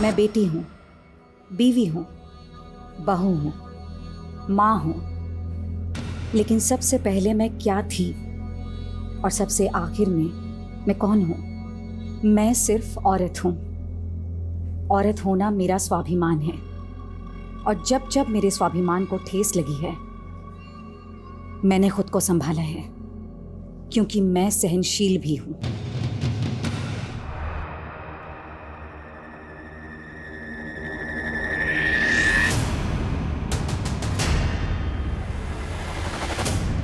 मैं बेटी हूँ, बीवी हूँ, बहू हूँ, माँ हूँ, लेकिन सबसे पहले मैं क्या थी और सबसे आखिर में मैं कौन हूँ? मैं सिर्फ औरत हूँ। औरत होना मेरा स्वाभिमान है, और जब जब मेरे स्वाभिमान को ठेस लगी है, मैंने खुद को संभाला है, क्योंकि मैं सहनशील भी हूँ।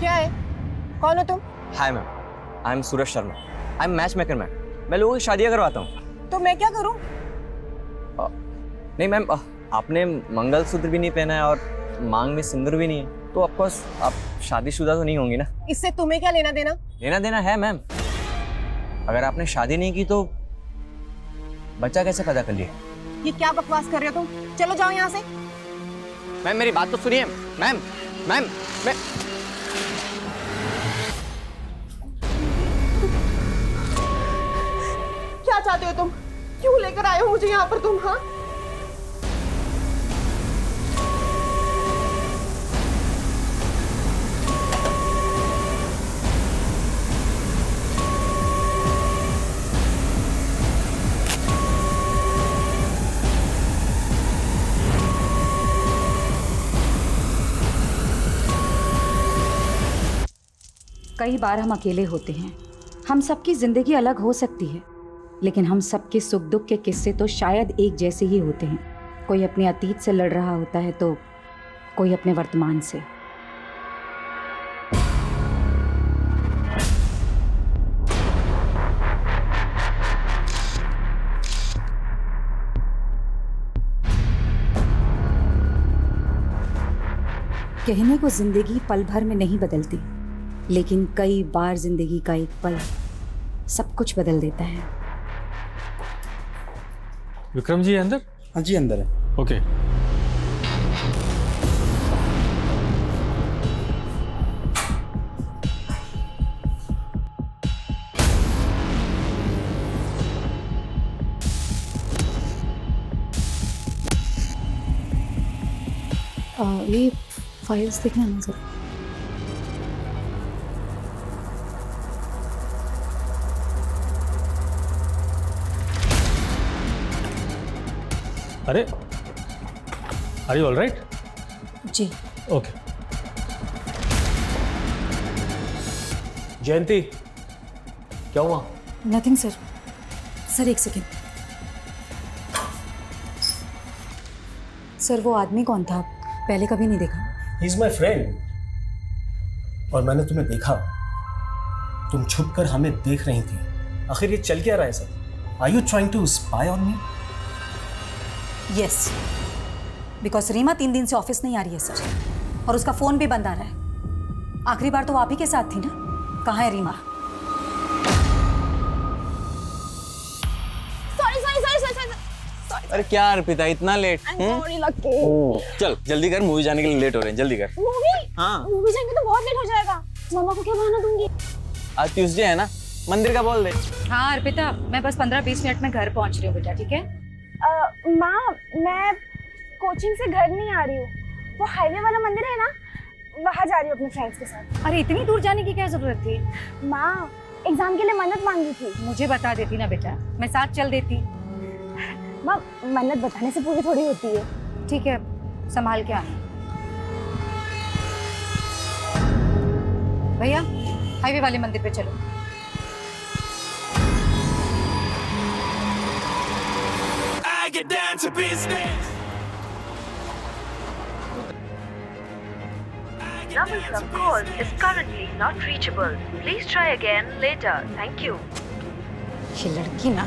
क्या है? कौन हो तुम? Hi ma'am, I am Suraj Sharma. I am match maker ma'am. मैं लोगों की शादियाँ करवाता हूँ। तो मैं क्या करूं? नहीं मैम, आपने मंगलसूत्र भी नहीं पहना है और मांग में सिंदूर भी नहीं है, तो ऑफकोर्स आप शादीशुदा तो नहीं होंगी ना। इससे तुम्हें क्या लेना देना? लेना देना है मैम। अगर आपने शादी नहीं की तो बच्चा कैसे पैदा कर लिया? ये क्या बकवास कर रहे हो तुम? चलो जाओ यहाँ से। मैम मेरी बात तो सुनिए। मैम मैम मैं क्या चाहते हो तुम? क्यों लेकर आए हो मुझे यहाँ पर तुम? हाँ, कई बार हम अकेले होते हैं। हम सबकी जिंदगी अलग हो सकती है, लेकिन हम सबके सुख दुख के किस्से तो शायद एक जैसे ही होते हैं। कोई अपने अतीत से लड़ रहा होता है तो कोई अपने वर्तमान से। कहने को जिंदगी पल भर में नहीं बदलती, लेकिन कई बार जिंदगी का एक पल सब कुछ बदल देता है। विक्रम जी अंदर? हाँ जी अंदर है। ओके। ये फाइल्स देखना ना सर। अरे आर यू ऑल राइट? जी। ओके। जयंती क्या हुआ? Nothing sir. सर एक सेकेंड। सर वो आदमी कौन था? पहले कभी नहीं देखा। He is my friend. और मैंने तुम्हें देखा, तुम छुप कर हमें देख रही थी। आखिर ये चल क्या रहा है sir? Are you trying to spy on me? Yes, because Reema 3 दिन से ऑफिस नहीं आ रही है सर, और उसका फोन भी बंद आ रहा है। आखिरी बार तो आप ही के साथ थी ना? कहाँ है रीमा? अरे क्या अर्पिता इतना लेट? चल जल्दी कर, मूवी जाने के लिए लेट हो रहे हैं, जल्दी कर। मूवी? हाँ मूवी जाएंगे तो बहुत लेट हो जाएगा। मम्मा को क्या बहाना दूंगी? आज ट्यूसडे है ना, मंदिर का बोल दे। हाँ अर्पिता, मैं बस 15-20 मिनट में घर पहुंच रही हूँ बेटा, ठीक है? माँ, मैं कोचिंग से घर नहीं आ रही हूँ। वो हाईवे वाला मंदिर है ना, वहाँ जा रही हूँ अपने फ्रेंड्स के साथ। अरे इतनी दूर जाने की क्या जरूरत थी? माँ, एग्जाम के लिए मन्नत मांगी थी। मुझे बता देती ना बेटा, मैं साथ चल देती। माँ, मन्नत बताने से पूरी थोड़ी होती है। ठीक है, संभाल के आना। भैया हाईवे वाले मंदिर पे चलो। Get down to business. Number you have called is currently not reachable. Please try again later. Thank you. ये लड़की ना।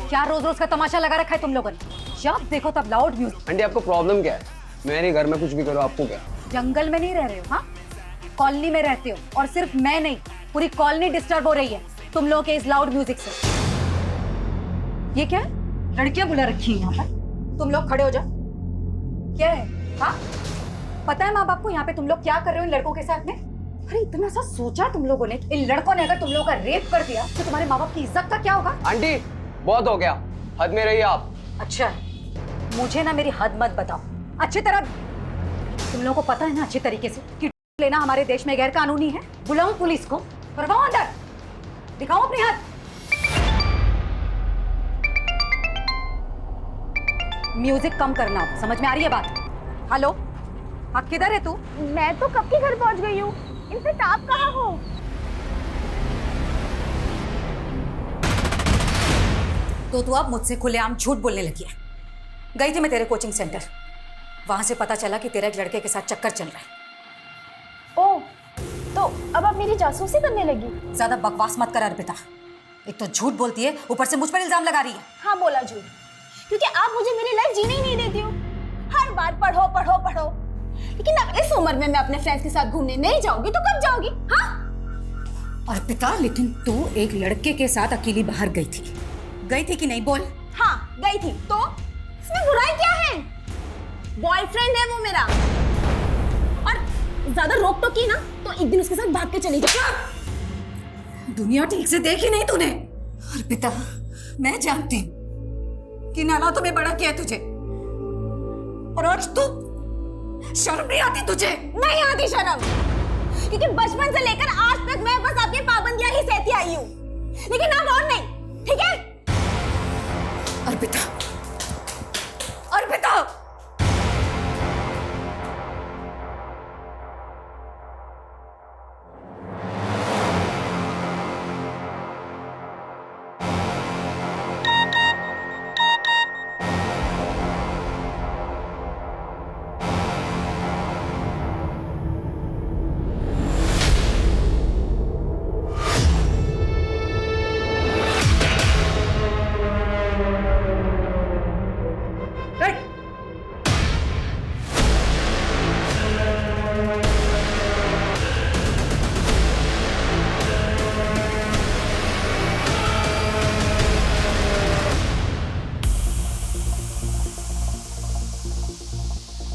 क्या रोज रोज का तमाशा लगा रखा है तुम लोगों ने? जब देखो तब लाउड म्यूजिक। आंटी आपको प्रॉब्लम क्या है? मेरे घर में कुछ भी करो, आपको क्या? जंगल में नहीं रह रहे हो, हाँ? कॉलोनी में रहते हो, और सिर्फ मैं नहीं, पूरी कॉलोनी डिस्टर्ब हो रही है तुम लोगों के इस लाउड म्यूजिक से। ये क्या है? लड़कियां बुला रखी हैं यहाँ पर। तुम लोग खड़े हो जाओ। क्या है? हाँ, पता है माँ बाप को यहाँ पे तुम लोग क्या कर रहे हो इन लड़कों के साथ में? अरे इतना सा सोचा तुम लोगों ने? इन लड़कों ने अगर तुम लोगों का रेप कर दिया तो तुम्हारे माँ बाप की इज्जत का क्या होगा? आंटी बहुत हो गया, हद में रहिए आप। अच्छा, मुझे ना मेरी हद मत बताओ। अच्छी तरह तुम लोगों को पता है ना अच्छी तरीके से कि लेना हमारे देश में गैर कानूनी है। बुलाऊं पुलिस को? करवाओ अंदर, दिखाओ अपनी हद। म्यूजिक कम करना, समझ में आ रही है बात? हेलो, आप किधर है तू? मैं तो कब के घर पहुंच गई हूँ। इनफैक्ट आप कहाँ हो? तो तू अब मुझसे खुलेआम झूठ बोलने लगी है। गई थी मैं तेरे कोचिंग सेंटर, वहां से पता चला कि तेरा एक लड़के के साथ चक्कर चल रहा है। ओह, तो अब आप मेरी जासूसी करने लगी? ज्यादा बकवास मत कर अर्पिता। एक तो झूठ बोलती है, ऊपर से मुझ पर इल्जाम लगा रही है। हाँ बोला झूठ, क्योंकि आप मुझे मेरी लाइफ जीने ही नहीं देती हो। हर बार पढ़ो पढ़ो पढ़ो, लेकिन अब इस उम्र में मैं अपने फ्रेंड्स के साथ घूमने नहीं जाऊंगी तो कब जाओगी? हाँ अर्पिता, लेकिन तू एक लड़के के साथ अकेली बाहर गई थी कि नहीं? बोल। हाँ गई थी, तो इसमें बुराई क्या है? बॉयफ्रेंड है वो मेरा, और ज्यादा रोक टोक की ना तो एक दिन उसके साथ भाग के चली जाऊंगी। दुनिया ठीक से देखी नहीं तूने। अर्पिता, मैं जानती हूँ कि नाना तुम्हें बड़ा किया तुझे, और आज तू शर्म नहीं आती तुझे? नहीं आती शर्म, क्योंकि बचपन से लेकर आज तक मैं बस आपकी पाबंदियां ही सहती आई हूँ, लेकिन अब और नहीं, ठीक है? अर्पिता, अर्पिता,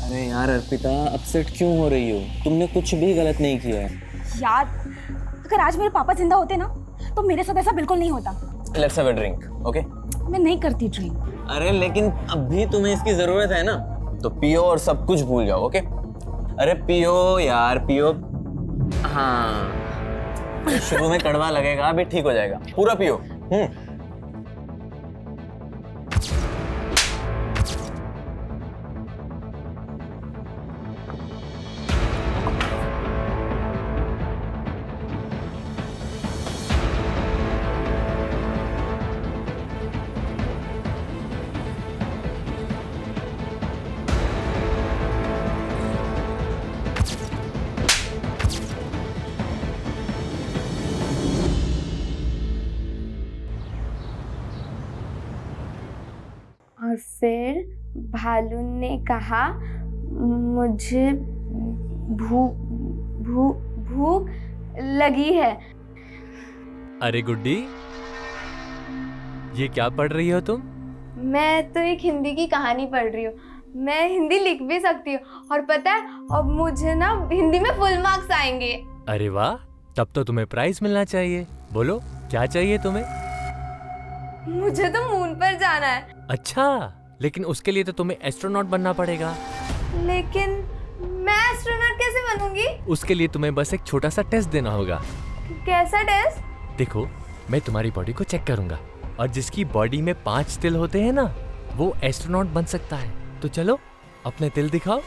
अरे यार अर्पिता, अपसेट क्यों हो रही हो? तुमने कुछ भी गलत नहीं किया है। यार, अगर आज मेरे पापा जिंदा होते ना तो मेरे साथ ऐसा बिल्कुल नहीं होता। Let's have a drink, okay? मैं नहीं करती ड्रिंक। अरे लेकिन अभी तुम्हें इसकी जरूरत है ना, तो पियो और सब कुछ भूल जाओ, ओके? अरे पियो यार, पियो। हाँ, शुरू में कड़वा लगेगा, अभी ठीक हो जाएगा। पूरा पियो। और फिर भालू ने कहा, मुझे भूख लगी है। अरे गुड्डी, ये क्या पढ़ रही हो तुम? मैं तो एक हिंदी की कहानी पढ़ रही हूँ। मैं हिंदी लिख भी सकती हूँ, और पता है अब मुझे ना हिंदी में फुल मार्क्स आएंगे। अरे वाह, तब तो तुम्हें प्राइज मिलना चाहिए। बोलो क्या चाहिए तुम्हें? मुझे तो मून पर जाना है। अच्छा, लेकिन उसके लिए तो तुम्हें एस्ट्रोनॉट बनना पड़ेगा। लेकिन मैं एस्ट्रोनॉट कैसे बनूंगी? उसके लिए तुम्हें बस एक छोटा सा टेस्ट देना होगा। कैसा टेस्ट? देखो, मैं तुम्हारी बॉडी को चेक करूंगा, और जिसकी बॉडी में 5 तिल होते हैं ना, वो एस्ट्रोनॉट बन सकता है। तो चलो अपने तिल दिखाओ।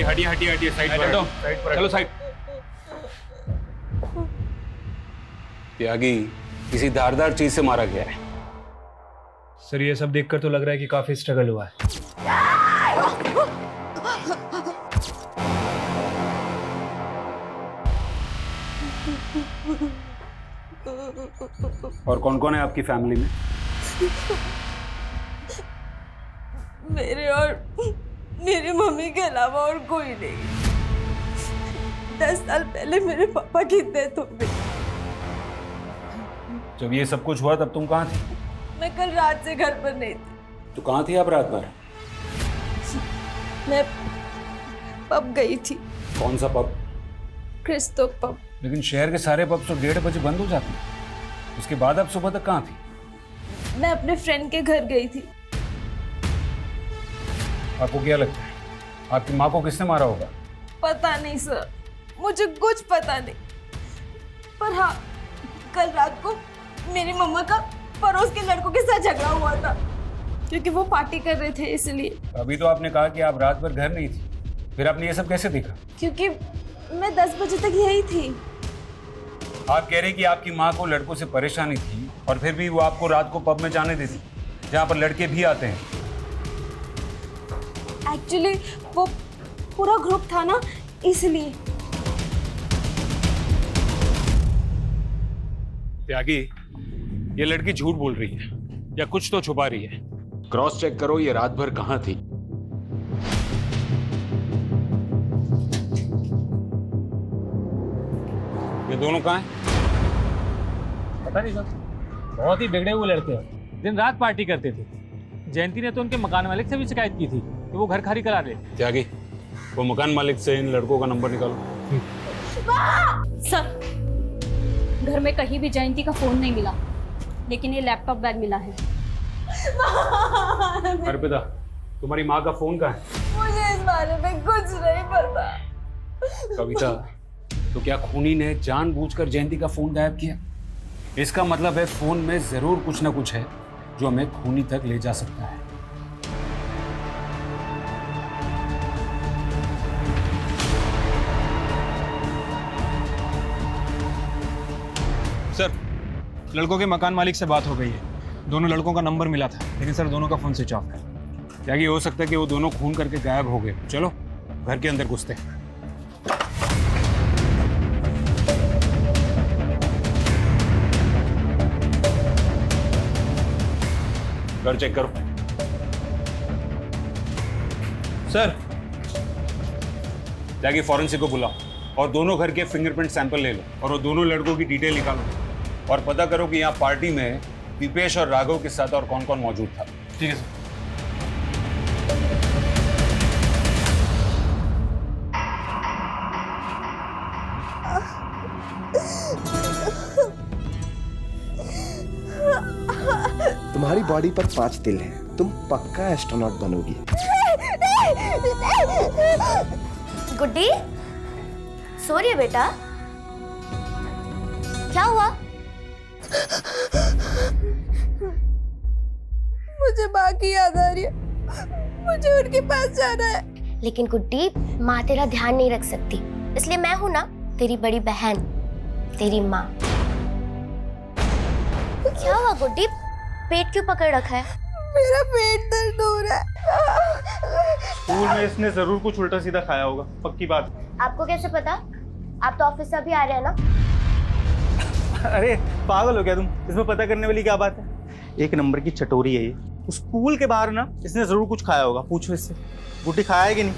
चलिए हटिए साइड पर हटो, चलो साइड। त्यागी किसी धारदार चीज से मारा गया है। सर, ये सब देखकर तो लग रहा है कि काफी स्ट्रगल हुआ है। और कौन कौन है आपकी फैमिली में? मेरे और मेरी मम्मी के अलावा और कोई नहीं। 10 साल पहले मेरे पापा की डेथ हो गई। जब ये सब कुछ हुआ तब तुम कहाँ थी? मैं कल रात से घर पर नहीं थी। तो कहाँ थी आप रात भर? मैं पब गई थी। कौन सा पब? Christo pub. लेकिन शहर के सारे पब तो 1:30 बजे बंद हो जाते हैं। उसके बाद आप सुबह तक कहाँ थी? मैं अपने फ्रेंड के घर गई थी। आपको क्या लगता है आपकी माँ को किसने मारा होगा? पता नहीं सर, मुझे कुछ पता नहीं। पर हाँ, कल रात को मेरी मम्मा का पड़ोस के लड़कों के साथ झगड़ा हुआ था, क्योंकि वो पार्टी कर रहे थे इसलिए। अभी तो आपने कहा कि आप रात भर घर नहीं थी, फिर आपने ये सब कैसे देखा? क्योंकि मैं 10 बजे तक यही थी। आप कह रहे कि आपकी माँ को लड़कों से परेशानी थी और फिर भी वो आपको रात को पब में जाने देती जहाँ पर लड़के भी आते हैं। एक्चुअली वो पूरा ग्रुप था ना, इसलिए। त्यागी, ये लड़की झूठ बोल रही है या कुछ तो छुपा रही है। क्रॉस चेक करो ये रात भर कहाँ थी। ये दोनों कहाँ हैं? पता नहीं सर, बहुत ही बिगड़े हुए लड़के हैं, दिन रात पार्टी करते थे। जयंती ने तो उनके मकान मालिक से भी शिकायत की थी कि वो घर खाली करा रहे। त्यागी, वो मकान मालिक से इन लड़कों का नंबर निकालो। सर, घर में कहीं भी जयंती का फोन नहीं मिला, लेकिन ये लैपटॉप बैग मिला है। अर्पिता, तुम्हारी माँ का फोन कहाँ है? मुझे इस बारे में कुछ नहीं पता। कविता, तो क्या खूनी ने जानबूझकर जयंती का फोन गायब किया? इसका मतलब है फोन में जरूर कुछ ना कुछ है जो हमें खूनी तक ले जा सकता है। सर, लड़कों के मकान मालिक से बात हो गई है। दोनों लड़कों का नंबर मिला था, लेकिन सर दोनों का फोन स्विच ऑफ है। क्या ये हो सकता है कि वो दोनों खून करके गायब हो गए? चलो घर के अंदर घुसते हैं। घर चेक करो। सर, जाके फॉरेंसिक को बुलाओ और दोनों घर के फिंगरप्रिंट सैंपल ले लो और वो दोनों लड़कों की डिटेल निकालो और पता करो कि यहाँ पार्टी में दीपेश और राघव के साथ और कौन कौन मौजूद था। ठीक है सर। तुम्हारी बॉडी पर 5 तिल हैं। तुम पक्का एस्ट्रोनॉट बनोगी। गुड्डी, सो रही है बेटा? क्या हुआ? मुझे माँ की याद आ रही है, मुझे उनके पास जाना है। लेकिन गुड्डी, माँ तेरा ध्यान नहीं रख सकती, इसलिए मैं हूं ना, तेरी बड़ी बहन, तेरी माँ। क्या हुआ गुड्डी? पेट क्यों पकड़ रखा है? मेरा पेट दर्द हो रहा है। स्कूल में इसने जरूर कुछ उल्टा सीधा खाया होगा, पक्की बात। आपको कैसे पता? आप तो ऑफिस से अभी आ रहे हैं ना? अरे पागल हो गया तुम, इसमें पता करने वाली क्या बात है? एक नंबर की चटोरी है ये। उस स्कूल के बाहर ना इसने जरूर कुछ खाया होगा, पूछो इससे। गुड्डी खाया है कि नहीं?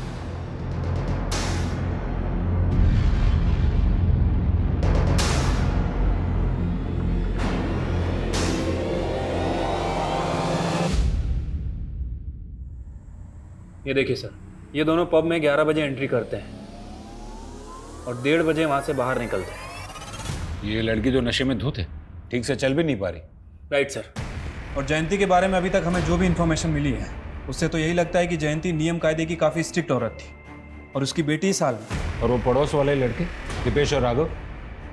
ये देखिए सर, ये दोनों पब में 11 बजे एंट्री करते हैं और 1:30 बजे वहां से बाहर निकलते हैं। ये लड़की जो नशे में धुत है, ठीक से चल भी नहीं पा रही। Right sir. और जयंती के बारे में अभी तक हमें जो भी इन्फॉर्मेशन मिली है उससे तो यही लगता है कि जयंती नियम कायदे की काफ़ी स्ट्रिक्ट औरत थी और उसकी बेटी साल में। और वो पड़ोस वाले लड़के दीपेश और राघव,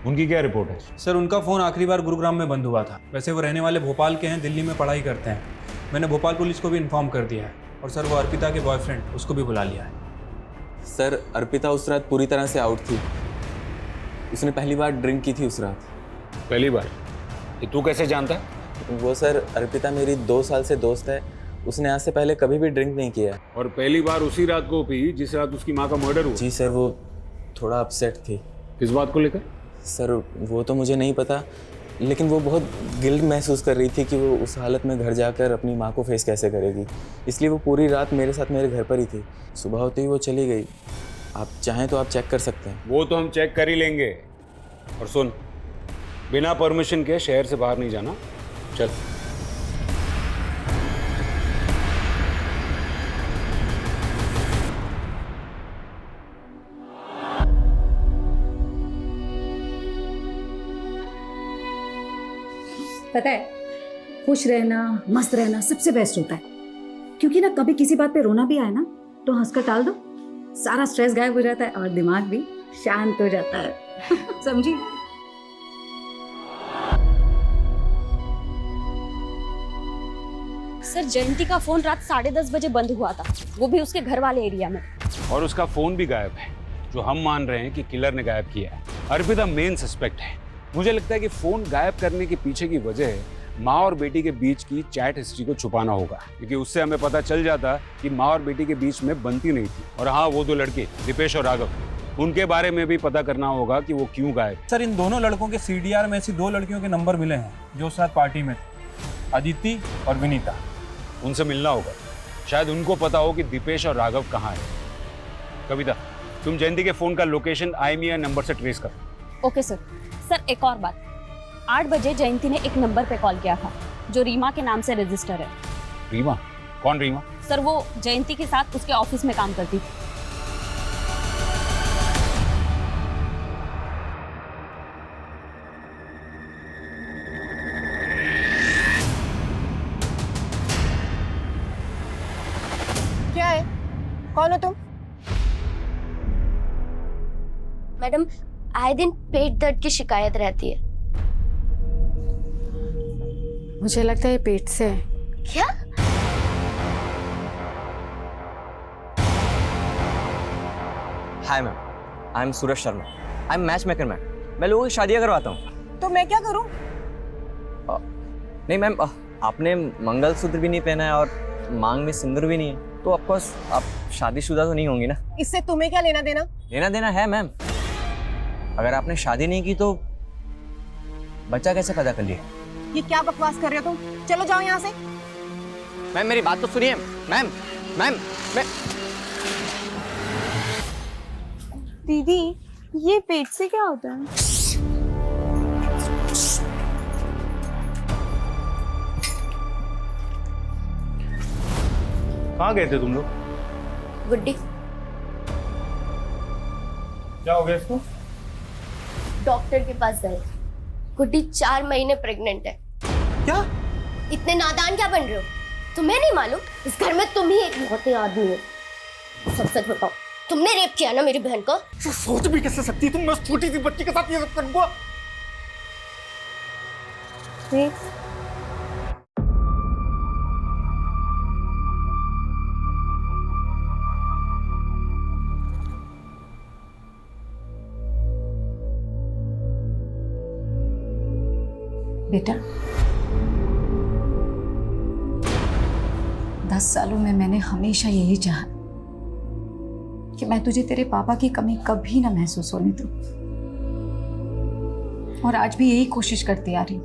उनकी क्या रिपोर्ट है? सर, उनका फ़ोन आखिरी बार गुरुग्राम में बंद हुआ था। वैसे वो रहने वाले भोपाल के हैं, दिल्ली में पढ़ाई करते हैं। मैंने भोपाल पुलिस को भी इन्फॉर्म कर दिया है और सर वो अर्पिता के बॉयफ्रेंड, उसको भी बुला लिया है। सर, अर्पिता उस रात पूरी तरह से आउट थी। उसने पहली बार ड्रिंक की थी उस रात। पहली बार? ये तू कैसे जानता? वो सर, अर्पिता मेरी 2 साल से दोस्त है। उसने आज से पहले कभी भी ड्रिंक नहीं किया। और पहली बार उसी रात को पी जिस रात उसकी माँ का मर्डर हुआ? जी सर, वो थोड़ा अपसेट थी। किस बात को लेकर? सर, वो तो मुझे नहीं पता, लेकिन वो बहुत गिल्ट महसूस कर रही थी कि वो उस हालत में घर जाकर अपनी माँ को फेस कैसे करेगी, इसलिए वो पूरी रात मेरे साथ मेरे घर पर ही थी। सुबह होते ही वो चली गई। आप चाहें तो आप चेक कर सकते हैं। वो तो हम चेक कर ही लेंगे। और सुन, बिना परमिशन के शहर से बाहर नहीं जाना। चल। पता है, खुश रहना, मस्त रहना सबसे बेस्ट होता है, क्योंकि ना कभी किसी बात पे रोना भी आए ना तो हंसकर टाल दो, सारा स्ट्रेस गायब हो जाता है और दिमाग भी शांत हो जाता है। समझी? सर, जयंती का फोन रात 10:30 बजे बंद हुआ था, वो भी उसके घर वाले एरिया में। और उसका फोन भी गायब है, जो हम मान रहे हैं कि किलर ने गायब किया है। अर्पिता मेन सस्पेक्ट है। मुझे लगता है कि फोन गायब करने के पीछे की वजह माँ और बेटी के बीच की चैट हिस्ट्री को छुपाना होगा, क्योंकि उससे हमें पता चल जाता कि माँ और बेटी के बीच में बनती नहीं थी। और हाँ, वो 2 लड़के दीपेश और राघव, उनके बारे में भी पता करना होगा कि वो क्यों गायब। सर, इन दोनों लड़कों के CDR में ऐसी 2 लड़कियों के नंबर मिले हैं जो साथ पार्टी में थे, अदिति और विनीता। उनसे मिलना होगा, शायद उनको पता हो कि दीपेश और राघव कहाँ है। कविता, तुम जयंती के फोन का लोकेशन IMEI नंबर से ट्रेस करो। Okay sir. सर, एक और बात, 8 बजे जयंती ने एक नंबर पे कॉल किया था जो रीमा के नाम से रजिस्टर है। रीमा? कौन रीमा? सर, वो जयंती के साथ उसके ऑफिस में काम करती थी। क्या है? कौन हो तुम? मैडम, आए दिन पेट दर्द की शिकायत रहती है। मुझे लगता है पेट से है। क्या? Hi ma'am, I am Suraj Sharma. I am match maker ma'am. मैं लोगों की शादियाँ करवाता हूँ। तो मैं क्या करूं? नहीं मैम, आपने मंगलसूत्र भी नहीं पहना है और मांग में सिंदूर भी नहीं है, तो ऑफकोर्स आप शादीशुदा तो नहीं होंगी ना। इससे तुम्हें क्या लेना देना? लेना देना है मैम। अगर आपने शादी नहीं की तो बच्चा कैसे पैदा कर लिया? ये क्या बकवास कर रहे हो तुम? चलो जाओ यहाँ से। मैम, मेरी बात तो सुनिए। मैम, मैम, मैं दीदी, ये पेट से क्या होता है? कहाँ गए थे तुम लोग? गुड्डी। क्या हो गया इसको? डॉक्टर के पास गए। गुड्डी 4 महीने प्रेग्नेंट है। क्या? इतने नादान क्या बन रहे हो? तुम्हें नहीं मालूम इस घर में तुम ही एक बहुत ही आदमी हो? सच सच बताओ, तुमने रेप किया ना मेरी बहन को? सोच भी कैसे सकती तुम? मैं उस छोटी सी बच्ची के साथ ये सब करूंगा? बेटा, 10 सालों में मैंने हमेशा यही चाहा कि मैं तुझे तेरे पापा की कमी कभी ना महसूस होने दूं, और आज भी यही कोशिश करती आ रही हूं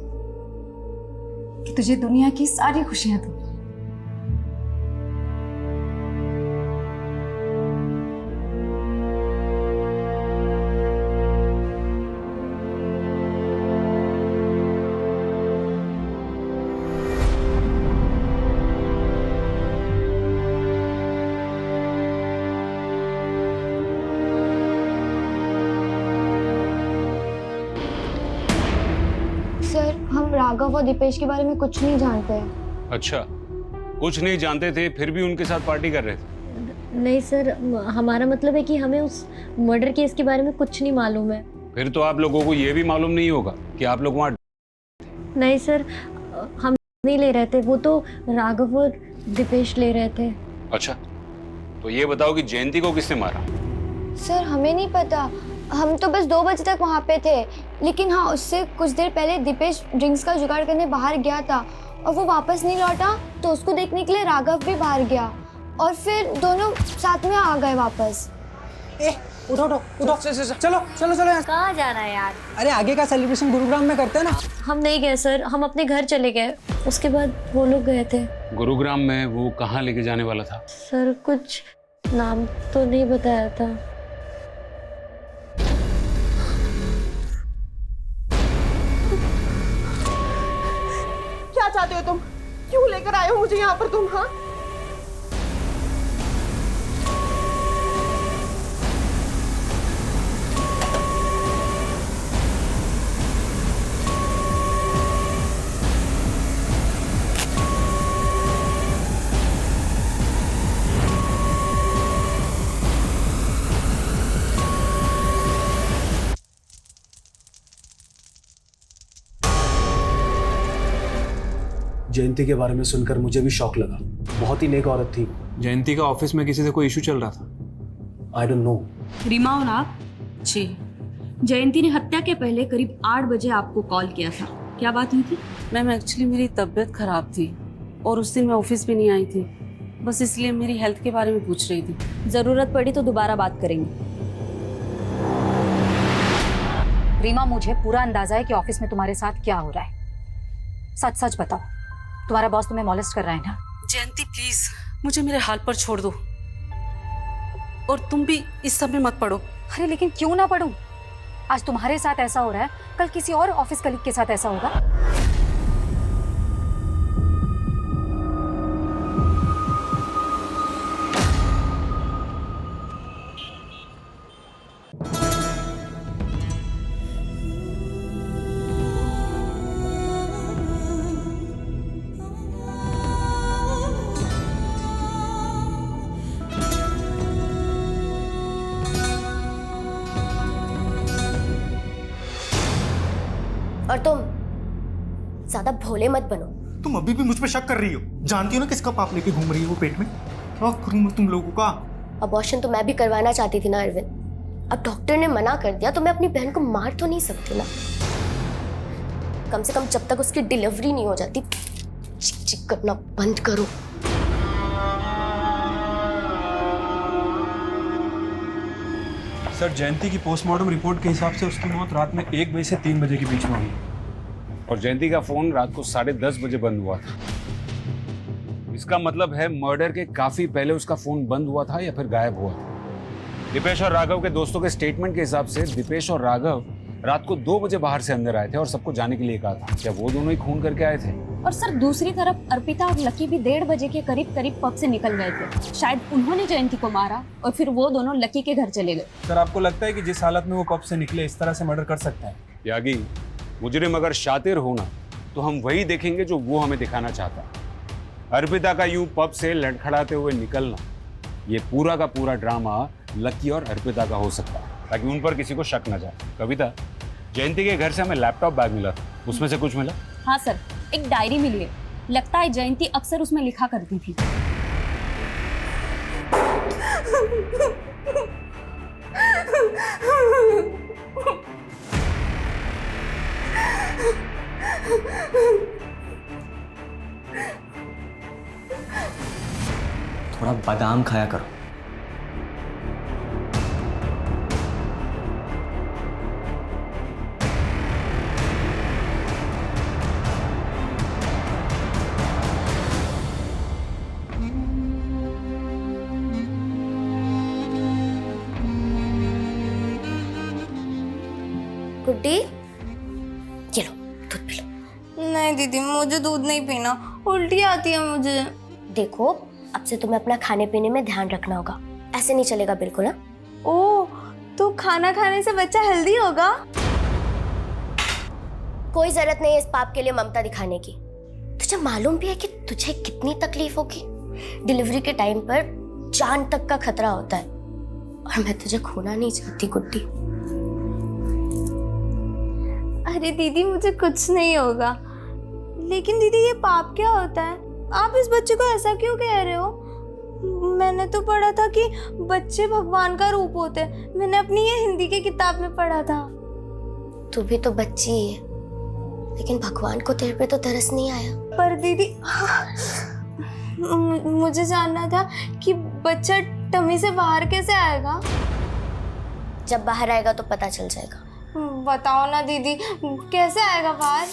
कि तुझे दुनिया की सारी खुशियां दूं। सर, हम राघव और दीपेश के बारे में कुछ नहीं जानते हैं। अच्छा, कुछ नहीं जानते थे, फिर भी उनके साथ पार्टी कर रहे थे? नहीं सर, हमारा मतलब है कि हमें उस मर्डर केस के बारे में कुछ नहीं मालूम है। फिर तो आप लोगों को ये भी मालूम नहीं होगा कि आप लोग वहाँ। नहीं सर, हम नहीं ले रहे थे, वो तो राघव और दीपेश ले रहे थे। अच्छा, तो ये बताओ कि जयंती को किसने मारा? सर, हमें नहीं पता, हम तो बस 2 बजे तक वहाँ पे थे। लेकिन हाँ, उससे कुछ देर पहले दीपेश ड्रिंक्स का जुगाड़ करने बाहर गया था और वो वापस नहीं लौटा, तो उसको देखने के लिए राघव भी बाहर गया और फिर दोनों साथ में आ गए वापस। उठो उठो उठो चलो चलो चलो यहाँ। कहाँ जा रहा है यार? अरे आगे का सेलिब्रेशन गुरुग्राम में करते हैं ना। हम नहीं गए सर, हम अपने घर चले गए, उसके बाद वो लोग गए थे। गुरुग्राम में वो कहाँ लेके जाने वाला था? सर कुछ नाम तो नहीं बताया था। क्या चाहते हो तुम? क्यों लेकर आए हो मुझे यहाँ पर तुम? हाँ, जयंती के बारे में सुनकर मुझे भी शौक लगा। बहुत ही नेक औरत थी। जयंती का ऑफिस में किसी से कोई इशू चल रहा था? I don't know. रीमा और आप? जी। जयंती ने हत्या के पहले करीब 8 बजे आपको कॉल किया था, क्या बात हुई थी? मैम एक्चुअली मेरी तबीयत खराब थी और उस दिन मैं ऑफिस भी नहीं आई थी, बस इसलिए मेरी हेल्थ के बारे में पूछ रही थी। जरूरत पड़ी तो दोबारा बात करेंगे। रीमा, मुझे पूरा अंदाजा है कि ऑफिस में तुम्हारे साथ क्या हो रहा है। सच सच बताओ, तुम्हारा बॉस तुम्हें मॉलेस्ट कर रहा है ना? जयंती प्लीज मुझे मेरे हाल पर छोड़ दो, और तुम भी इस सब में मत पड़ो। अरे लेकिन क्यों ना पढ़ूं? आज तुम्हारे साथ ऐसा हो रहा है, कल किसी और ऑफिस कलीग के साथ ऐसा होगा। और तुम ज्यादा भोले मत बनो। तुम अभी भी मुझ पे शक कर रही हो? जानती हो ना किसका पाप लेके घूम रही हो वो पेट में? क्या करूं मैं तुम लोगों का? अबॉर्शन तो मैं भी करवाना चाहती थी ना अरविंद। अब डॉक्टर ने मना कर दिया तो मैं अपनी बहन को मार तो नहीं सकती ना। कम से कम जब तक उसकी डिलीवरी नहीं हो जाती चिक चिक करना बंद करो। सर, जयंती की पोस्टमार्टम रिपोर्ट के हिसाब से उसकी मौत रात में 1 बजे से 3 बजे के बीच में हुई। और जयंती का फोन रात को 10:30 बजे बंद हुआ था। इसका मतलब है मर्डर के काफी पहले उसका फोन बंद हुआ था या फिर गायब हुआ था। दीपेश और राघव के दोस्तों के स्टेटमेंट के हिसाब से दीपेश और राघव रात को 2 बजे बाहर से अंदर आए थे और सबको जाने के लिए कहा था। क्या वो दोनों ही खून करके आए थे? और सर दूसरी तरफ अर्पिता और लकी भी 1:30 बजे के करीब पब से निकल गए थे। शायद उन्होंने जयंती को मारा और फिर वो दोनों लकी के घर चले गए। सर, आपको लगता है कि जिस हालत में वो पब से निकले इस तरह से मर्डर कर सकते हैं? यागी, मुजरिम अगर शातिर होना तो हम वही देखेंगे जो वो हमें दिखाना चाहता है। अर्पिता का यूं पब से लड़खड़ाते हुए निकलना, ये पूरा का पूरा ड्रामा लकी और अर्पिता का हो सकता है, ताकि उन पर किसी को शक न जाए। कविता, जयंती के घर से हमें लैपटॉप बैग मिला था, उसमें से कुछ मिला? हाँ सर, एक डायरी मिली है। लगता है जयंती अक्सर उसमें लिखा करती थी। थोड़ा बादाम खाया करो। गुड्डी, ये लो दूध पी लो। नहीं दीदी, मुझे दूध नहीं पीना, उल्टी आती है मुझे। देखो, अब से तुम्हें अपना खाने पीने में ध्यान रखना होगा, ऐसे नहीं चलेगा बिल्कुल। ना ओह, तो खाना खाने से बच्चा हेल्दी होगा? कोई जरूरत नहीं है इस पाप के लिए ममता दिखाने की। तुझे मालूम भी है कि तुझे कितनी तकलीफ होगी? डिलीवरी के टाइम पर जान तक का खतरा होता है, और मैं तुझे खोना नहीं चाहती गुड्डी। अरे दीदी, मुझे कुछ नहीं होगा। लेकिन दीदी, ये पाप क्या होता है? आप इस बच्चे को ऐसा क्यों कह रहे हो? मैंने तो पढ़ा था कि बच्चे भगवान का रूप होते हैं। मैंने अपनी ये हिंदी की किताब में पढ़ा था। तू भी तो बच्ची है, लेकिन भगवान को तेरे पे तो तरस नहीं आया। पर दीदी, मुझे जानना था कि बच्चा टमी से बाहर कैसे आएगा? जब बाहर आएगा तो पता चल जाएगा। बताओ ना दीदी, कैसे आएगा बाहर?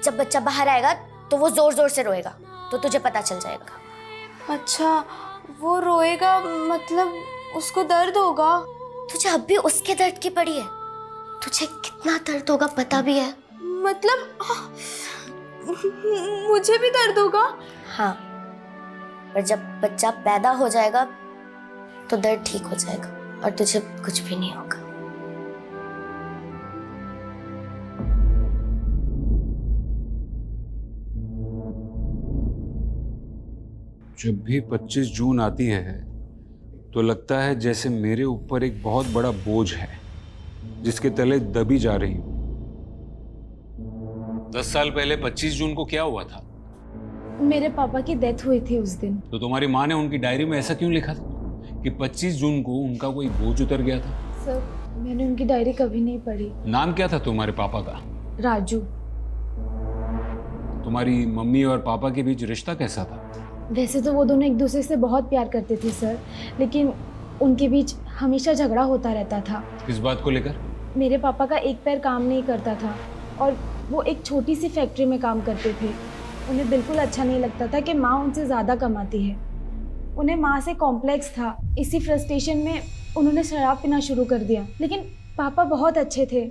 जब बच्चा बाहर आएगा तो वो जोर जोर से रोएगा, तो तुझे पता चल जाएगा। अच्छा, वो रोएगा मतलब उसको दर्द होगा? तुझे अब भी उसके दर्द की पड़ी है? तुझे कितना दर्द होगा पता भी है? मतलब मुझे भी दर्द होगा? हाँ, पर जब बच्चा पैदा हो जाएगा तो दर्द ठीक हो जाएगा और तुझे कुछ भी नहीं होगा। जब भी 25 जून आती है तो लगता है जैसे मेरे ऊपर एक बहुत बड़ा बोझ है जिसके तले दबी जा रही हूं। 10 साल पहले 25 जून को क्या हुआ था? मेरे पापा की डेथ हुई थी उस दिन। तो तुम्हारी माँ ने उनकी डायरी में ऐसा क्यों लिखा था कि 25 जून को उनका कोई बोझ उतर गया था? सर, मैंने उनकी डायरी कभी नहीं पढ़ी। नाम क्या था तुम्हारे पापा का? राजू। तुम्हारी मम्मी और पापा के बीच रिश्ता कैसा था? वैसे तो वो दोनों एक दूसरे से बहुत प्यार करते थे सर, लेकिन उनके बीच हमेशा झगड़ा होता रहता था। किस बात को लेकर? मेरे पापा का एक पैर काम नहीं करता था और वो एक छोटी सी फैक्ट्री में काम करते थे। उन्हें बिल्कुल अच्छा नहीं लगता था कि माँ उनसे ज़्यादा कमाती है। उन्हें माँ से कॉम्प्लेक्स था। इसी फ्रस्ट्रेशन में उन्होंने शराब पीना शुरू कर दिया। लेकिन पापा बहुत अच्छे थे,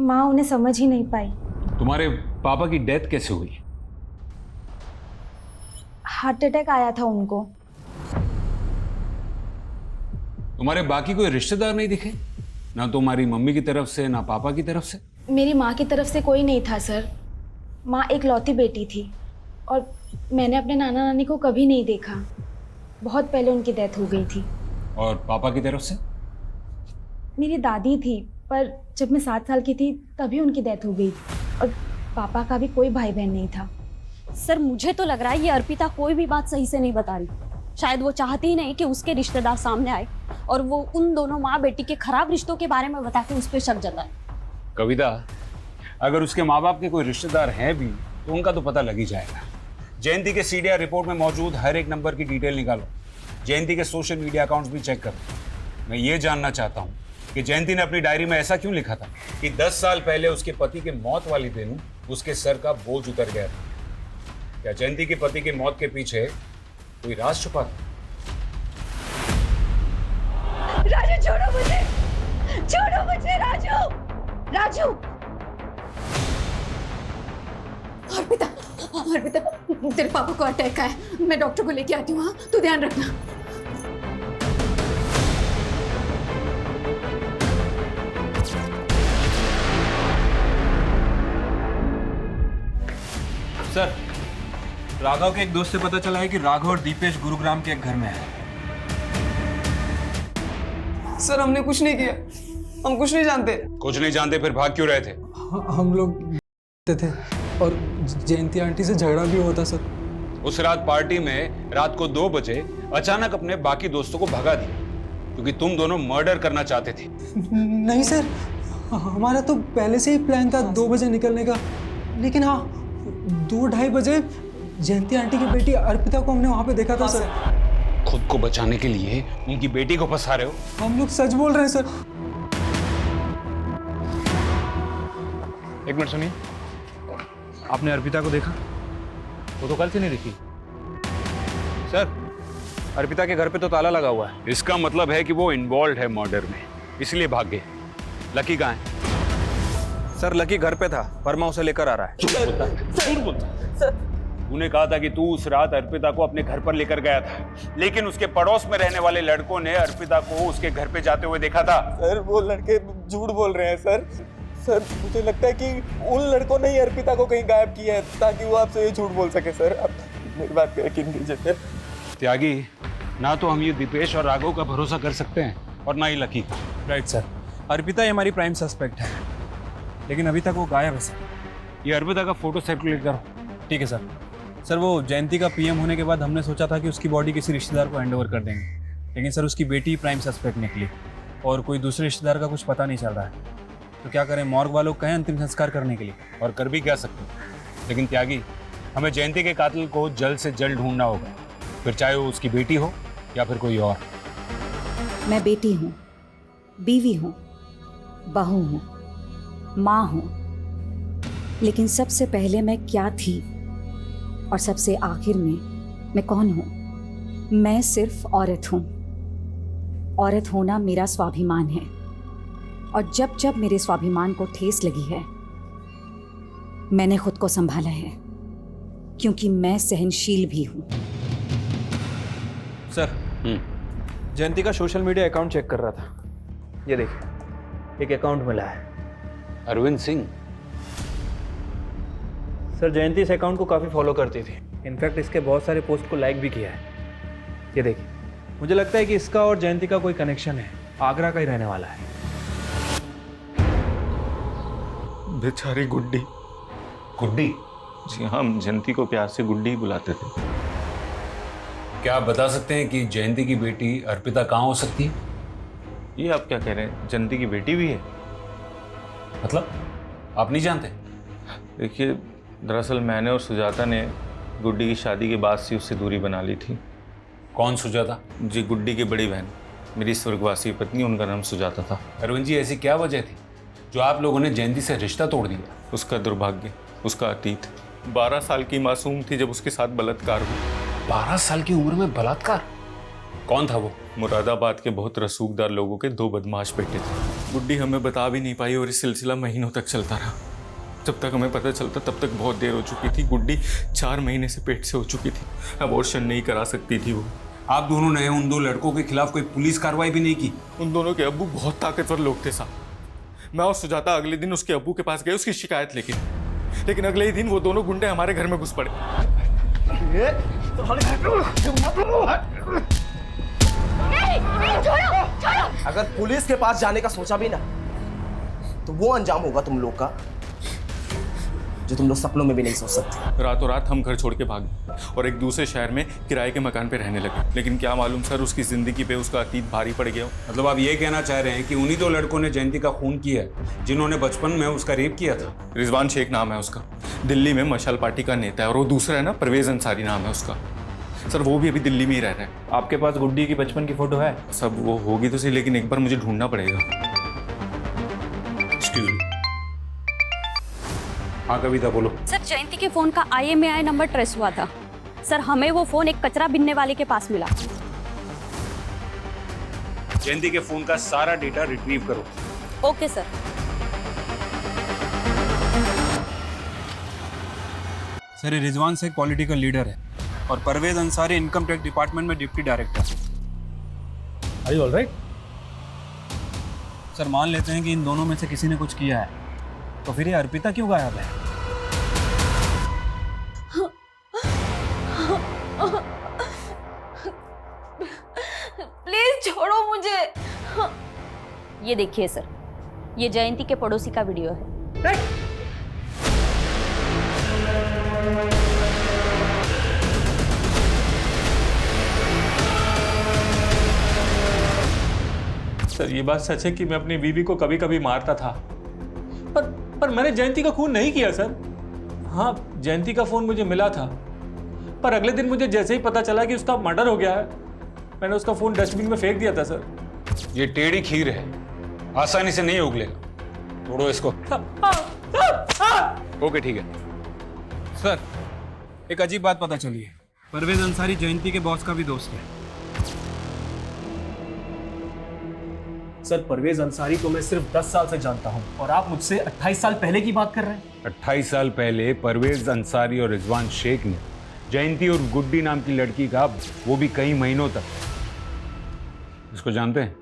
माँ उन्हें समझ ही नहीं पाई। तुम्हारे पापा की डेथ कैसे हुई? हार्ट अटैक आया था उनको। तुम्हारे बाकी कोई रिश्तेदार नहीं दिखे? ना तुम्हारी मम्मी की तरफ से ना पापा की तरफ से? मेरी माँ की तरफ से कोई नहीं था सर। माँ एक लौती बेटी थी और मैंने अपने नाना नानी को कभी नहीं देखा। बहुत पहले उनकी डेथ हो गई थी। और पापा की तरफ से? मेरी दादी थी, पर जब मैं 7 साल की थी तभी उनकी डेथ हो गई और पापा का भी कोई भाई बहन नहीं था। सर, मुझे तो लग रहा है ये अर्पिता कोई भी बात सही से नहीं बता रही। शायद वो चाहती ही नहीं कि उसके रिश्तेदार सामने आए और वो उन दोनों माँ बेटी के खराब रिश्तों के बारे में बता के उस पर शक जताए। कविता, अगर उसके माँ बाप के कोई रिश्तेदार हैं भी तो उनका तो पता लग ही जाएगा। जयंती के सीडीआर रिपोर्ट में मौजूद हर एक नंबर की डिटेल निकालो। जयंती के सोशल मीडिया अकाउंट्स भी चेक करो। मैं ये जानना चाहता हूँ कि जयंती ने अपनी डायरी में ऐसा क्यों लिखा था कि 10 साल पहले उसके पति के मौत वाली दिन उसके सर का बोझ उतर गया था। क्या जयंती के पति की मौत के पीछे कोई राज छुपा था? राजू छोड़ो मुझे, छोड़ो मुझे राजू, राजू। अर्पिता, अर्पिता, तेरे पापा को अटैक आया। मैं डॉक्टर को लेके आती हूँ, हाँ? तू ध्यान रखना। सर, राघव के एक दोस्त से पता चला है कि राघव और दीपेश गुरुग्राम के एक घर में है। सर, हमने कुछ नहीं किया, हम कुछ नहीं जानते। कुछ नहीं जानते फिर भाग क्यों रहे थे? हम लोग थे और जयंती आंटी से झगड़ा भी हुआ था सर। उस रात पार्टी में रात को 2 बजे अचानक अपने बाकी दोस्तों को भगा दिया क्योंकि तुम दोनों मर्डर करना चाहते थे। नहीं सर, हमारा तो पहले से ही प्लान था 2 बजे निकलने का, लेकिन हाँ 2-2:30 बजे जयंती आंटी की बेटी अर्पिता को हमने वहां पे देखा था सर। खुद को बचाने के लिए उनकी बेटी को फंसा रहे हो? हम लोग सच बोल रहे हैं सर। एक मिनट सुनिए, आपने अर्पिता को देखा? वो तो कल से नहीं दिखी। सर, अर्पिता के घर पे तो ताला लगा हुआ है। इसका मतलब है कि वो इन्वॉल्व है मर्डर में, इसलिए भाग गए। लकी कहाँ है? सर, लकी घर पे था, वर्मा उसे लेकर आ रहा है। झूठ बोलता। तूने कहा था कि तू उस रात अर्पिता को अपने घर पर लेकर गया था, लेकिन उसके पड़ोस में रहने वाले लड़कों ने अर्पिता को उसके घर पे जाते हुए देखा था। सर, वो लड़के झूठ बोल रहे हैं सर। सर, मुझे लगता है कि उन लड़कों ने ही अर्पिता को कहीं गायब किया है ताकि वो आपसे ये झूठ बोल सके। सर, आप मेरी बात पे यकीन कीजिए सर। त्यागी, ना तो हम ये दीपेश और राघव का भरोसा कर सकते हैं और ना ही लकी का। राइट सर, अर्पिता ही हमारी प्राइम सस्पेक्ट है, लेकिन अभी तक वो गायब है सर। ये अर्पिता का फोटो सर्कुलेट करो। ठीक है सर। सर, वो जयंती का पीएम होने के बाद हमने सोचा था कि उसकी बॉडी किसी रिश्तेदार को हैंड ओवर कर देंगे, लेकिन सर उसकी बेटी प्राइम सस्पेक्ट निकली और कोई दूसरे रिश्तेदार का कुछ पता नहीं चल रहा है। तो क्या करें, मॉर्ग वालों कहें अंतिम संस्कार करने के लिए। और कर भी क्या सकते, लेकिन त्यागी, हमें जयंती के कातिल को जल्द से जल्द ढूंढना होगा, फिर चाहे वो उसकी बेटी हो या फिर कोई और। मैं बेटी हूँ बीवी हूँ, बहू हूँ, माँ हूँ, लेकिन सबसे पहले मैं क्या थी और सबसे आखिर में मैं कौन हूँ? मैं सिर्फ औरत हूँ। औरत होना मेरा स्वाभिमान है, और जब जब मेरे स्वाभिमान को ठेस लगी है मैंने खुद को संभाला है, क्योंकि मैं सहनशील भी हूँ। सर, जयंती का सोशल मीडिया अकाउंट चेक कर रहा था। ये देखिए, एक अकाउंट मिला है। अरविंद सिंह। सर, जयंती इस अकाउंट को काफ़ी फॉलो करती थी। इनफैक्ट इसके बहुत सारे पोस्ट को लाइक भी किया है। ये देखिए, मुझे लगता है कि इसका और जयंती का कोई कनेक्शन है। आगरा का ही रहने वाला है। बेचारी गुड्डी। गुड्डी? जी हाँ, हम जयंती को प्यार से गुड्डी ही बुलाते थे। क्या आप बता सकते हैं कि जयंती की बेटी अर्पिता कहाँ हो सकती है? ये आप क्या कह रहे हैं? जयंती की बेटी भी है? मतलब आप नहीं जानते? देखिए, दरअसल मैंने और सुजाता ने गुड्डी की शादी के बाद से उससे दूरी बना ली थी। कौन सुजाता? जी, गुड्डी की बड़ी बहन, मेरी स्वर्गवासी पत्नी, उनका नाम सुजाता था। अरविंद जी, ऐसी क्या वजह थी जो आप लोगों ने जयंती से रिश्ता तोड़ दिया? उसका दुर्भाग्य, उसका अतीत। 12 साल की मासूम थी जब उसके साथ बलात्कार हुआ। 12 साल की उम्र में बलात्कार? कौन था वो? मुरादाबाद के बहुत रसूखदार लोगों के 2 बदमाश बेटे थे। गुड्डी हमें बता भी नहीं पाई और ये सिलसिला महीनों तक चलता रहा। जब तक हमें पता चलता तब तक बहुत देर हो चुकी थी। गुड्डी 4 महीने से पेट से हो चुकी थी। अबॉर्शन नहीं करा सकती थी वो। आप दोनों ने उन 2 लड़कों के खिलाफ कोई पुलिस कार्रवाई भी नहीं की? उन दोनों के अब्बू बहुत ताकतवर लोग थे साहब। मैं और सुजाता अगले दिन उसके अब्बू के पास गए उसकी शिकायत लेकिन अगले ही दिन वो दोनों गुंडे हमारे घर में घुस पड़े। अगर पुलिस के पास जाने का सोचा भी ना तो वो अंजाम होगा तुम लोग का जो तुम लोग सपनों में भी नहीं सोच सकते। रातों रात हम घर छोड़ के भाग गए और एक दूसरे शहर में किराए के मकान पे रहने लगे। लेकिन क्या मालूम सर, उसकी जिंदगी पे उसका अतीत भारी पड़ गया। मतलब आप ये कहना चाह रहे हैं कि उन्हीं 2 लड़कों ने जयंती का खून किया है जिन्होंने बचपन में उसका रेप किया था? रिजवान शेख नाम है उसका, दिल्ली में मशाल पार्टी का नेता है। और वो दूसरा है ना, परवेज अंसारी नाम है उसका। सर, वो भी अभी दिल्ली में ही रह रहा है। आपके पास गुड्डी की बचपन की फोटो है? सब वो होगी तो सही, लेकिन एक बार मुझे ढूंढना पड़ेगा। Excuse me. हाँ कविता, बोलो। सर, जयंती के फोन का IMEI नंबर ट्रेस हुआ था। सर, हमें वो फोन एक कचरा बिनने वाले के पास मिला। जयंती के फोन का सारा डेटा रिट्रीव करो। Okay sir. सर, ये रिजवान शेख पॉलिटिकल लीडर है और Parvez Ansari income tax department में deputy director. Are you all right? Sir, मान लेते हैं कि इन दोनों में से किसी ने कुछ किया है, तो फिर ये अर्पिता क्यों गायब है? प्लीज छोड़ो मुझे। ये देखिए सर, ये जयंती के पड़ोसी का वीडियो है। सर, ये बात सच है कि मैं अपनी बीवी को कभी कभी मारता था, पर मैंने जयंती का खून नहीं किया सर। हाँ, जयंती का फोन मुझे मिला था, पर अगले दिन मुझे जैसे ही पता चला कि उसका मर्डर हो गया है, मैंने उसका फोन डस्टबिन में फेंक दिया था सर। ये टेढ़ी खीर है, आसानी से नहीं उगलेगा। तोड़ो इसको। ओके, ठीक है। सर, एक अजीब बात पता चली है। परवेज अंसारी जयंती के बॉस का भी दोस्त है। सर, परवेज अंसारी को मैं सिर्फ 10 साल से जानता हूं और आप मुझसे 28 साल पहले की बात कर रहे हैं। 28 साल पहले परवेज अंसारी और रिजवान शेख ने जयंती और गुड्डी नाम की लड़की का, वो भी कई महीनों तक। इसको जानते हैं?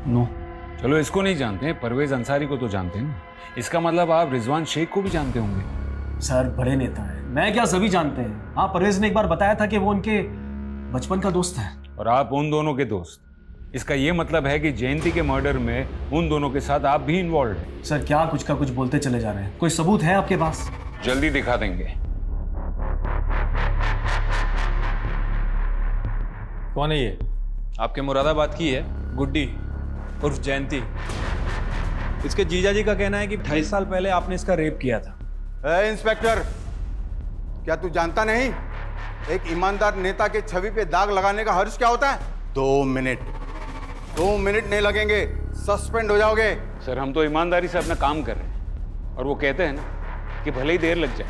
नो। चलो, इसको नहीं जानते हैं, परवेज अंसारी को तो जानते हैं ना। इसका मतलब आप रिजवान शेख को भी जानते होंगे। सर, बड़े नेता है, मैं क्या सभी जानते हैं। हाँ, परवेज ने एक बार बताया था कि वो उनके बचपन का दोस्त है। और आप उन दोनों के दोस्त। इसका ये मतलब है कि जयंती के मर्डर में उन दोनों के साथ आप भी इन्वॉल्व हैं। सर, क्या कुछ का कुछ बोलते चले जा रहे हैं? कोई सबूत है आपके पास? जल्दी दिखा देंगे। कौन है ये? आपके मुरादाबाद की है, गुड्डी उर्फ जयंती। इसके जीजा जी का कहना है कि 28 साल पहले आपने इसका रेप किया था। इंस्पेक्टर, क्या तू जानता नहीं एक ईमानदार नेता के छवि पे दाग लगाने का हर्ज क्या होता है? 2 मिनट। 2 मिनट नहीं लगेंगे, सस्पेंड हो जाओगे। सर हम तो ईमानदारी से अपना काम कर रहे हैं, और वो कहते हैं ना कि भले ही देर लग जाए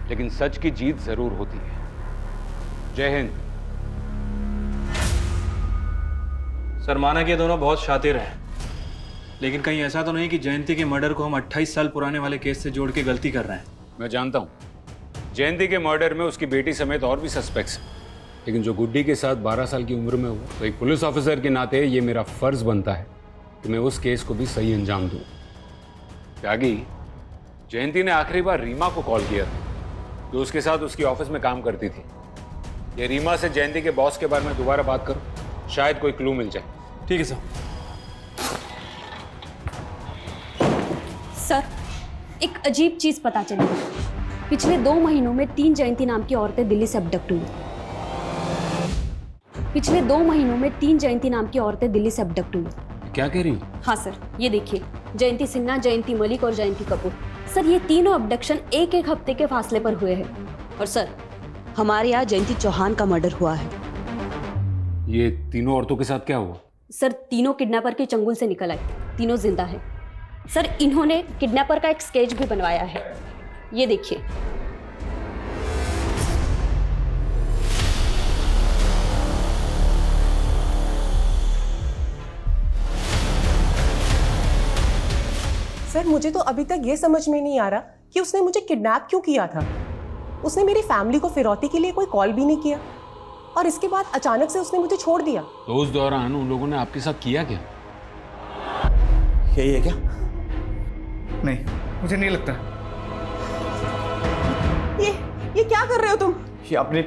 लेकिन सच की जीत जरूर होती है। जय हिंद। सर माना कि ये दोनों बहुत शातिर हैं, लेकिन कहीं ऐसा तो नहीं कि जयंती के मर्डर को हम 28 साल पुराने वाले केस से जोड़ के गलती कर रहे हैं? मैं जानता हूँ जयंती के मर्डर में उसकी बेटी समेत और भी सस्पेक्ट्स हैं, लेकिन जो गुड्डी के साथ 12 साल की उम्र में हुआ, तो एक पुलिस ऑफिसर के नाते ये मेरा फर्ज बनता है कि मैं उस केस को भी सही अंजाम दूँ। त्यागी, जयंती ने आखिरी बार रीमा को कॉल किया था, जो उसके साथ उसकी ऑफिस में काम करती थी। ये रीमा से जयंती के बॉस के बारे में दोबारा बात करो, शायद कोई क्लू मिल जाए। ठीक है सर। सर, एक अजीब चीज पता चली। पिछले 2 महीनों में 3 जयंती नाम की औरतें दिल्ली से अबडक्ट हुई। पिछले 2 महीनों में 3 जयंती नाम की औरतें दिल्ली से अबडक्ट हुई। क्या कह रही? हाँ सर, ये देखिए, जयंती सिन्हा, जयंती मलिक और जयंती कपूर। सर, ये तीनों अबडक्शन एक हफ्ते के फासले पर हुए हैं। और सर, हमारे यहाँ जयंती चौहान का मर्डर हुआ है। ये तीनों औरतों के साथ क्या हुआ? सर, तीनों किडनैपर के चंगुल से निकल आई, तीनों जिंदा हैं। सर, इन्होंने किडनैपर का एक स्केच भी बनवाया है, ये देखिए। सर मुझे तो अभी तक ये समझ में नहीं आ रहा कि उसने मुझे किडनैप क्यों किया था। उसने मेरी फैमिली को फिरौती के लिए कोई कॉल भी नहीं किया, और इसके बाद अचानक से उसने मुझे छोड़ दिया। तो उस दौरान उन लोगों ने आपके साथ किया क्या? यही है क्या? नहीं, मुझे नहीं लगता। ये क्या कर रहे हो तुम? ये आपने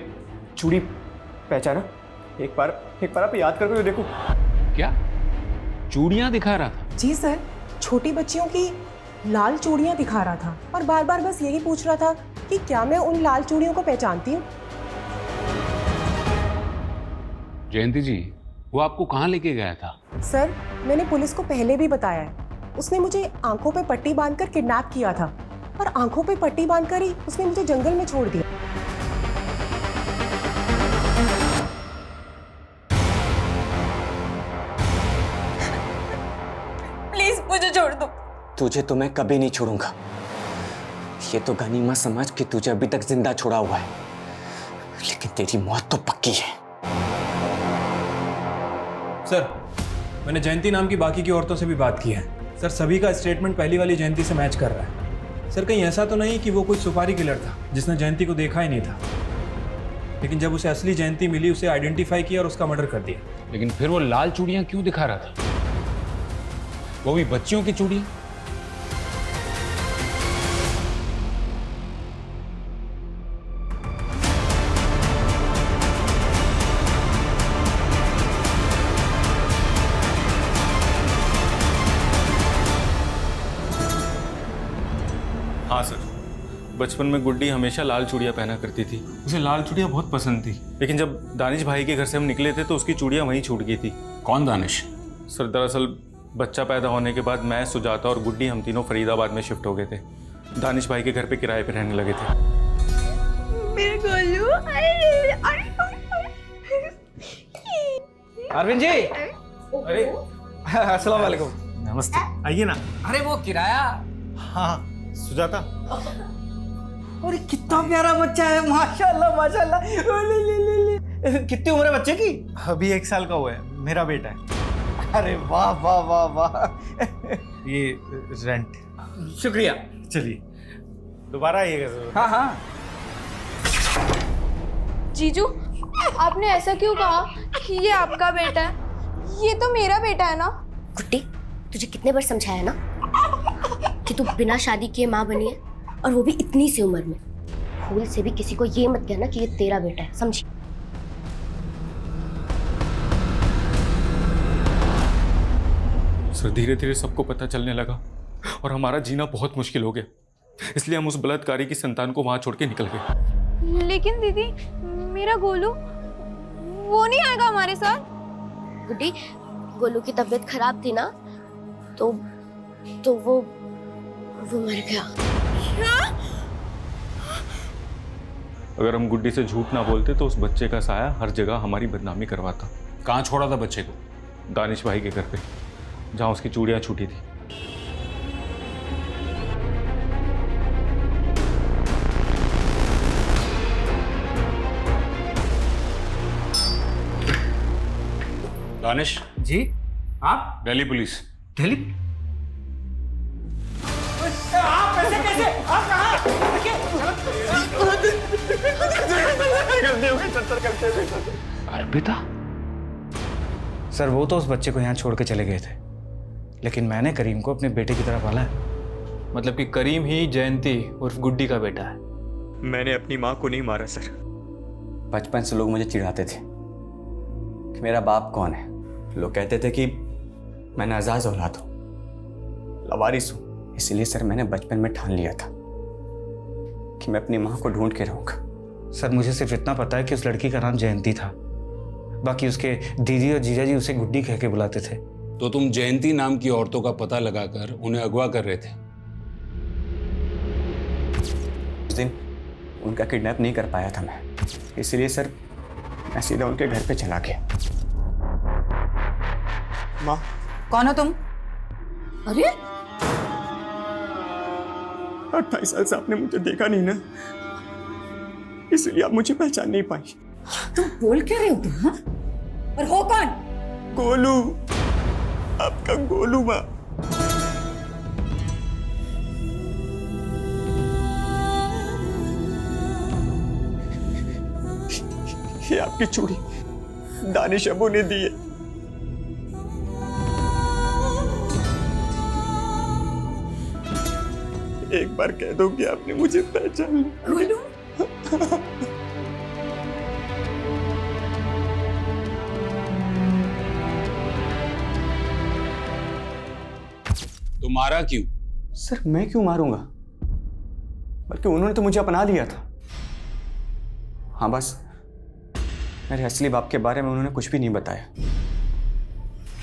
चूड़ी पहचाना? एक बार आप याद करके देखो। क्या चूड़ियां दिखा रहा था? जी सर, छोटी बच्चियों की लाल चूड़ियां दिखा रहा था, और बार बार बस यही पूछ रहा था कि क्या मैं उन लाल चूड़ियों को पहचानती हूँ। जयंती जी, वो आपको कहाँ लेके गया था? सर, मैंने पुलिस को पहले भी बताया है, उसने मुझे आंखों पे पट्टी बांधकर किडनैप किया था, और आंखों पे पट्टी बांधकर ही उसने मुझे जंगल में छोड़ दिया। प्लीज मुझे छोड़ दो। तुझे तो मैं कभी नहीं छोड़ूंगा। ये तो गनीमा समझ कि तुझे अभी तक जिंदा छोड़ा हुआ है, लेकिन तेरी मौत तो पक्की है। सर, मैंने जयंती नाम की बाकी की औरतों से भी बात की है। सर, सभी का स्टेटमेंट पहली वाली जयंती से मैच कर रहा है। सर, कहीं ऐसा तो नहीं कि वो कोई सुपारी किलर था जिसने जयंती को देखा ही नहीं था, लेकिन जब उसे असली जयंती मिली उसे आइडेंटिफाई किया और उसका मर्डर कर दिया। लेकिन फिर वो लाल चूड़ियां क्यों दिखा रहा था? वो भी बच्चियों की चूड़ियां? हाँ सर, बचपन में गुड्डी हमेशा लाल चूड़ियाँ पहना करती थी। उसे लाल चूड़ियाँ बहुत पसंद थी, लेकिन जब दानिश भाई के घर से हम निकले थे तो उसकी चूड़ियाँ वहीं छूट गई थी। कौन दानिश? सर, दरअसल बच्चा पैदा होने के बाद मैं, सुजाता और गुड्डी हम तीनों फरीदाबाद में शिफ्ट हो गए थे। दानिश भाई के घर पे किराए पे रहने लगे थे। मेरे गोलू, अरविंद जी, अरे अस्सलाम वालेकुम। नमस्ते। आइए ना। अरे वो किराया। हाँ, सुजाता। अरे कितना प्यारा बच्चा है, माशाल्लाह माशाल्लाह। ले ले ले ले। कितनी उम्र है बच्चे की? अभी 1 साल का हुआ है, मेरा बेटा है। अरे वाह वाह वाह वाह। ये रेंट। शुक्रिया। चलिए, दोबारा आइएगा जरूर। हाँ हाँ। जीजू, आपने ऐसा क्यों कहा कि ये आपका बेटा है? ये तो मेरा बेटा है ना। गुड्डी, तुझे कितने बार समझाया ना कि तू बिना शादी किए माँ बनी है, और वो भी इतनी सी उम्र में। भूल से भी किसी को ये मत कहना कि ये तेरा बेटा है, समझी? सर, धीरे धीरे सबको पता चलने लगा और हमारा जीना बहुत मुश्किल हो गया, इसलिए हम उस बलात्कारी की संतान को वहां छोड़ के निकल गए। लेकिन दीदी, मेरा गोलू वो नहीं आएगा हमारे साथ। गुड्डी, गोलू की तबीयत खराब थी ना, तो वो मर गया। अगर हम गुड्डी से झूठ ना बोलते तो उस बच्चे का साया हर जगह हमारी बदनामी करवाता। कहाँ छोड़ा था बच्चे को? दानिश भाई के घर पे, जहाँ उसकी चूड़ियाँ छूटी थी। दानिश जी आप? दिल्ली पुलिस। दिल्ली? आप कैसे कैसे? आप कहाँ? अर्पिता? सर वो तो उस बच्चे को यहाँ छोड़ के चले गए थे, लेकिन मैंने करीम को अपने बेटे की तरह पाला है। मतलब कि करीम ही जयंती उर्फ गुड्डी का बेटा है। मैंने अपनी माँ को नहीं मारा सर। बचपन से लोग मुझे चिढ़ाते थे कि मेरा बाप कौन है। लोग कहते थे कि मैं नाजाज औलाद हूँ, लवारिस हूँ। इसलिए सर मैंने बचपन में ठान लिया था कि मैं अपनी माँ को ढूंढ के रहूँगा। सर मुझे सिर्फ इतना पता है कि उस लड़की का नाम जयंती था, बाकी उसके दीदी और जीजा जी उसे गुड्डी कह के बुलाते थे। तो तुम जयंती नाम की औरतों का पता लगाकर उन्हें अगवा कर रहे थे? उस दिन उनका किडनैप नहीं कर पाया था मैं, इसलिए सर मैं सीधा उनके घर पे चला गया। माँ। कौन हो तुम? अरे 28 साल से आपने मुझे देखा नहीं ना, इसलिए आप मुझे पहचान नहीं पाई। तुम बोल क्या रहे हो तुम? हाँ? और हो कौन? गोलू, आपका गोलू माँ। ये आपकी चूड़ी दानिश अबू ने दी है। एक बार कह दो कि आपने मुझे पहचान लिया। गोलू? तो मारा क्यों? सर मैं क्यों मारूंगा, बल्कि उन्होंने तो मुझे अपना लिया था। हाँ बस मेरे असली बाप के बारे में उन्होंने कुछ भी नहीं बताया,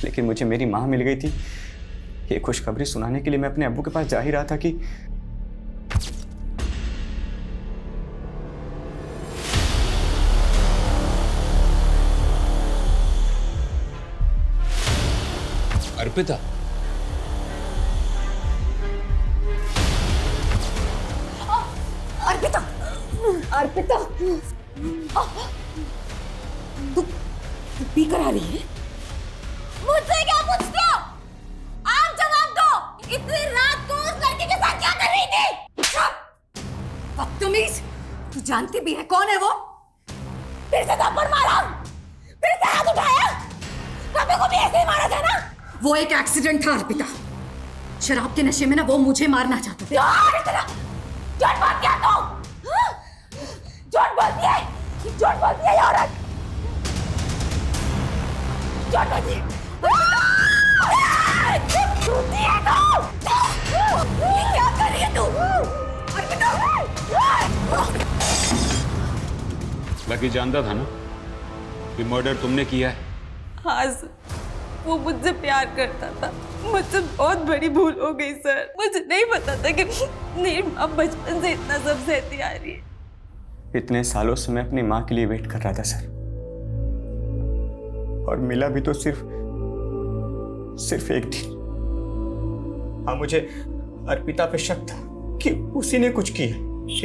लेकिन मुझे मेरी माँ मिल गई थी। ये खुशखबरी सुनाने के लिए मैं अपने अब्बू के पास जा ही रहा था कि अर्पिता। अर्पिता, अर्पिता, तू पी कर आ रही है? मुझसे क्या पूछते हो? आप जवाब दो। इतनी रात को उस लड़की के साथ क्या कर रही थी? बदतमीज, तू जानती भी है कौन है वो? फिर से थप्पड़ मारा, फिर से हाथ उठाया। कभी को भी ऐसे ही मारा था ना? वो एक एक्सीडेंट था अर्पिता। शराब के नशे में ना वो मुझे मारना चाहता था। झूठ बोलती है तू। झूठ बोलती है, झूठ बोलती है ये औरत। झूठ बोलती है। झूठी है तू। ये क्या कर रही है तू? अर्पिता। लकी जानता था ना कि मर्डर तुमने किया है? हाँ सर, वो मुझसे प्यार करता था। मुझसे बहुत बड़ी भूल हो गई सर। मुझे नहीं पता था कि मेरी माँ बचपन से इतना सब सहती आ रही है। इतने सालों से मैं अपनी माँ के लिए वेट कर रहा था सर, और मिला भी तो सिर्फ एक दिन। हाँ मुझे अर्पिता पे शक था कि उसी ने कुछ किया,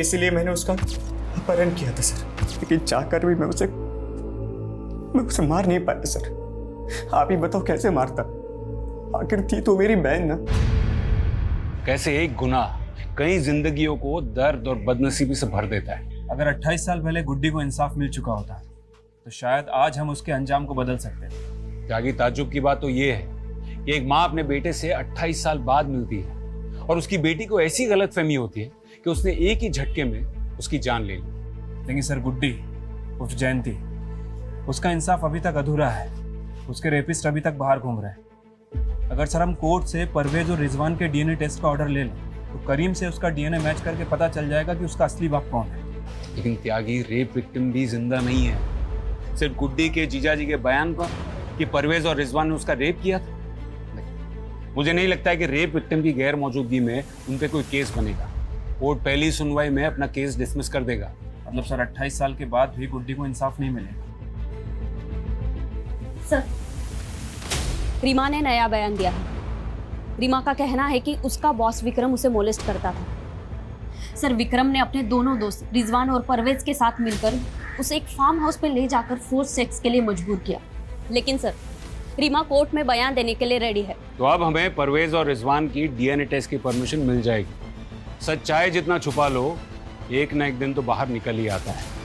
इसलिए मैंने उसका अपहरण किया था सर। लेकिन चाहकर भी मैं उसे मार नहीं पाया सर। आप ही बताओ कैसे मारता? आखिर थी तो मेरी बहन ना। कैसे एक गुनाह कई जिंदगियों को दर्द और बदनसीबी से भर देता है। अगर 28 साल पहले गुड्डी को इंसाफ मिल चुका होता तो शायद आज हम उसके अंजाम को बदल सकते थे। त्यागी, ताज्जुब की बात तो ये है कि एक माँ अपने बेटे से 28 साल बाद मिलती है और उसकी बेटी को ऐसी गलतफहमी होती है कि उसने एक ही झटके में उसकी जान ले ली। लेकिन सर गुड्डी उर्फ जयंती, उसका इंसाफ अभी तक अधूरा है। उसके रेपिस्ट अभी तक बाहर घूम रहे हैं। अगर सर हम कोर्ट से परवेज और रिजवान के डीएनए टेस्ट का ऑर्डर ले लें तो करीम से उसका डीएनए मैच करके पता चल जाएगा कि उसका असली बाप कौन है। लेकिन त्यागी, रेप विक्टिम भी जिंदा नहीं है। सिर्फ गुड्डी के जीजाजी के बयान पर कि परवेज और रिजवान ने उसका रेप किया था, मुझे नहीं लगता है कि रेप विक्टिम की गैर मौजूदगी में उन पे कोई केस बनेगा। कोर्ट पहली सुनवाई में अपना केस डिसमिस कर देगा। मतलब सर 28 साल के बाद भी गुड्डी को इंसाफ नहीं मिलेगा। सर रीमा ने नया बयान दिया है। रीमा का कहना है कि उसका बॉस विक्रम उसे मोलेस्ट करता था। सर, विक्रम ने अपने दोनों दोस्त रिजवान और परवेज के साथ मिलकर उसे एक फार्म हाउस पे ले जाकर फोर्स सेक्स के लिए मजबूर किया। लेकिन सर, रीमा कोर्ट में बयान देने के लिए रेडी है। तो अब हमें परवेज और रिजवान की डीएनए टेस्ट की परमिशन मिल जाएगी। सच्चाई जितना छुपा लो, एक ना एक दिन तो बाहर निकल ही आता है।